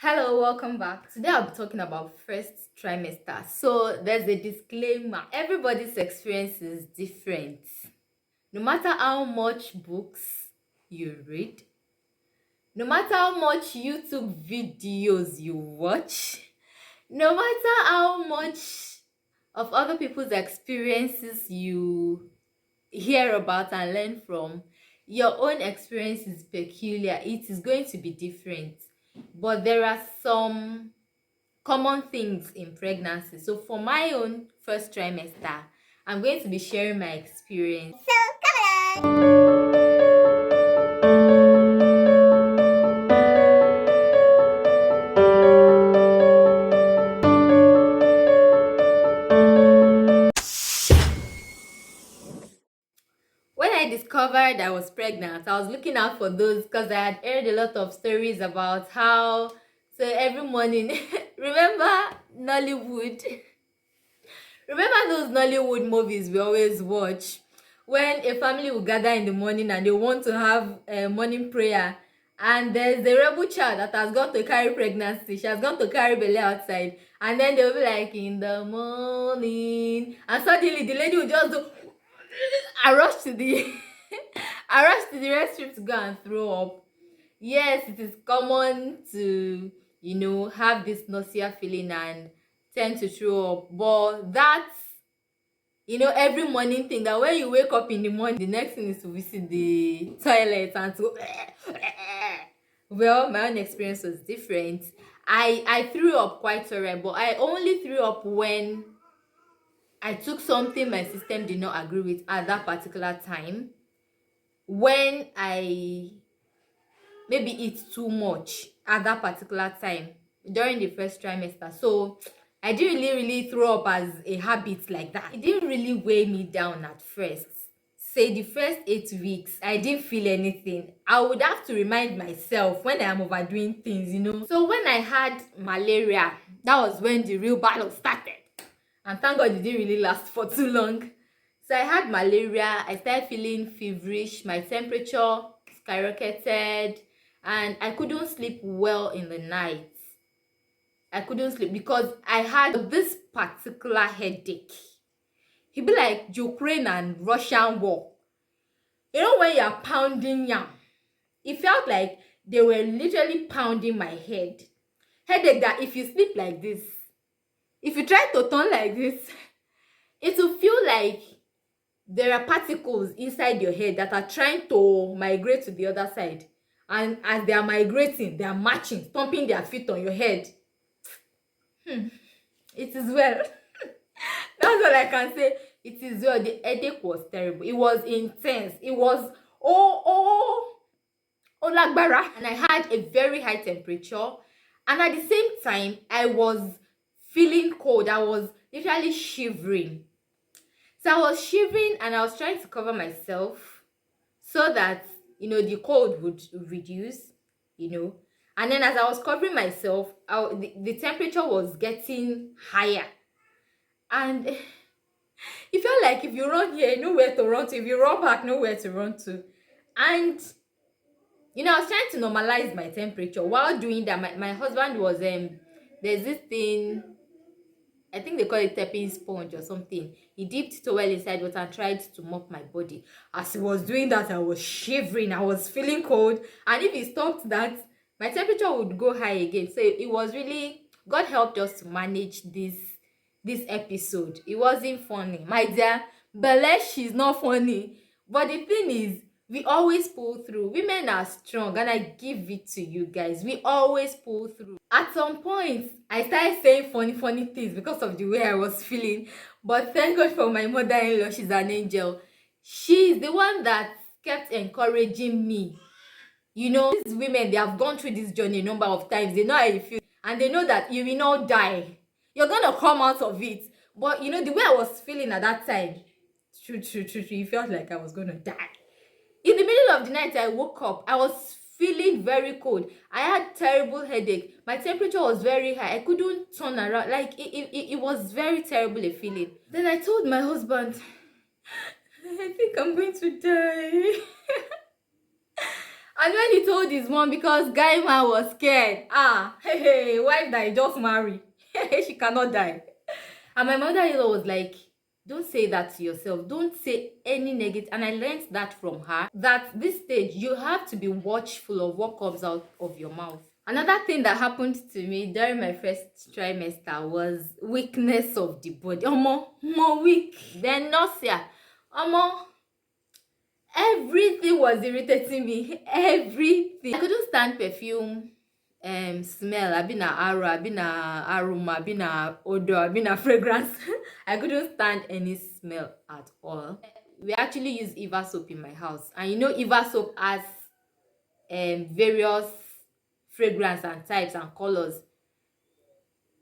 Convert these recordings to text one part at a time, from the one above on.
Hello, welcome back. Today I'll be talking about first trimester. So there's a disclaimer. Everybody's experience is different. No matter how much books you read, no matter how much YouTube videos you watch, no matter how much of other people's experiences you hear about and learn from, your own experience is peculiar. It is going to be different. But there are some common things in pregnancy. So for my own first trimester, I'm going to be sharing my experience. So come along. When I discovered I was pregnant, I was looking out for those because I had heard a lot of stories about how so every morning remember Nollywood. Remember those Nollywood movies we always watch when a family will gather in the morning and they want to have a morning prayer, and there's the rebel child that has gone to carry pregnancy. She has gone to carry belly outside, and then they'll be like in the morning, and suddenly the lady will just do I rush to the I rush to the restroom to go and throw up. Yes, it is common to have this nausea feeling and tend to throw up, but that's every morning thing that when you wake up in the morning, the next thing is to visit the toilet and to well, my own experience was different. I threw up quite alright, but I only threw up when I took something my system did not agree with at that particular time. When I maybe eat too much at that particular time during the first trimester. So I didn't really throw up as a habit like that. It didn't really weigh me down at first. Say the first 8 weeks, I didn't feel anything. I would have to remind myself when I'm overdoing things. So when I had malaria, that was when the real battle started. And thank God it didn't really last for too long. So I had malaria, I started feeling feverish, my temperature skyrocketed, and I couldn't sleep well in the night. I couldn't sleep because I had this particular headache. It'd be like Ukraine and Russian war. You know when you're pounding yam? It felt like they were literally pounding my head. Headache that if you sleep like this, if you try to turn like this, it will feel like there are particles inside your head that are trying to migrate to the other side. And as they are migrating, they are marching, stomping their feet on your head. It is well. That's all I can say. It is well. The headache was terrible. It was intense. It was lagbara. And I had a very high temperature. And at the same time, I was feeling cold. I was literally shivering. So I was shivering and I was trying to cover myself so that, the cold would reduce. And then as I was covering myself, the temperature was getting higher. And it felt like if you run here, nowhere to run to. If you run back, nowhere to run to. And, I was trying to normalize my temperature. While doing that, my husband was, there's this thing, I think they call it tapping sponge or something. He dipped towel inside water and tried to mop my body. As he was doing that, I was shivering. I was feeling cold. And if he stopped that, my temperature would go high again. So it was really, God helped us to manage this episode. It wasn't funny. My dear, Belesh is not funny. But the thing is, we always pull through. Women are strong, and I give it to you guys. We always pull through. At some point, I started saying funny things because of the way I was feeling. But thank God for my mother-in-law. She's an angel. She's the one that kept encouraging me. These women, they have gone through this journey a number of times. They know how you feel. And they know that you will not die. You're going to come out of it. But, the way I was feeling at that time, true, it felt like I was going to die. In the middle of the night, I woke up. I was feeling very cold. I had terrible headache. My temperature was very high. I couldn't turn around. Like, it was very terrible a feeling. Then I told my husband, I think I'm going to die. And when he told his mom, because guy man was scared, hey, wife that he just marry, she cannot die. And my mother-in-law was like, don't say that to yourself. Don't say any negative. And I learned that from her, that this stage, you have to be watchful of what comes out of your mouth. Another thing that happened to me during my first trimester was weakness of the body. More weak. Then nausea. Everything was irritating me. Everything. I couldn't stand perfume smell. I've been a aroma, I've been a odor, I've been a fragrance. I couldn't stand any smell at all. We actually use Eva soap in my house, and you know Eva soap has various fragrance and types and colors.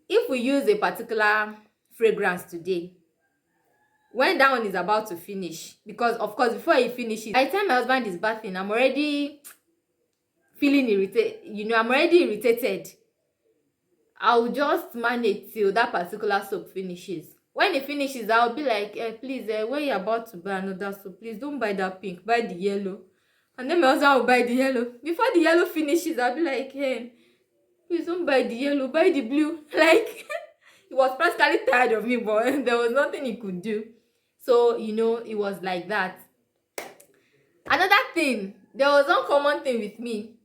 If we use a particular fragrance today, when that one is about to finish, because of course before it finishes, by the time my husband is bathing, I'm already feeling irritated. I'm already irritated. I'll just manage till that particular soap finishes. When it finishes, I'll be like, please, when you're about to buy another soap, please don't buy that pink, buy the yellow. And then my husband will buy the yellow. Before the yellow finishes, I'll be like, hey, please don't buy the yellow, buy the blue. Like, he was practically tired of me, but there was nothing he could do. So, it was like that. Another thing, there was one common thing with me.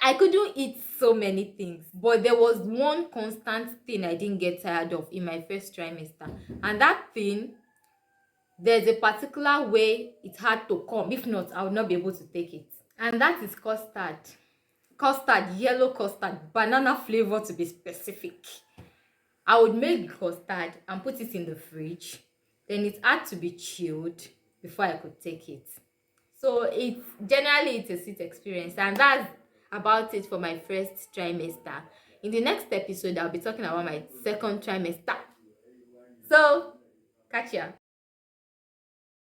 I couldn't eat so many things, but there was one constant thing I didn't get tired of in my first trimester. And that thing, there's a particular way it had to come. If not, I would not be able to take it. And that is custard. Custard, yellow custard, banana flavor to be specific. I would make the custard and put it in the fridge. Then it had to be chilled before I could take it. So it's a sweet experience, and that's about it for my first trimester. In the next episode, I'll be talking about my second trimester. So catch ya.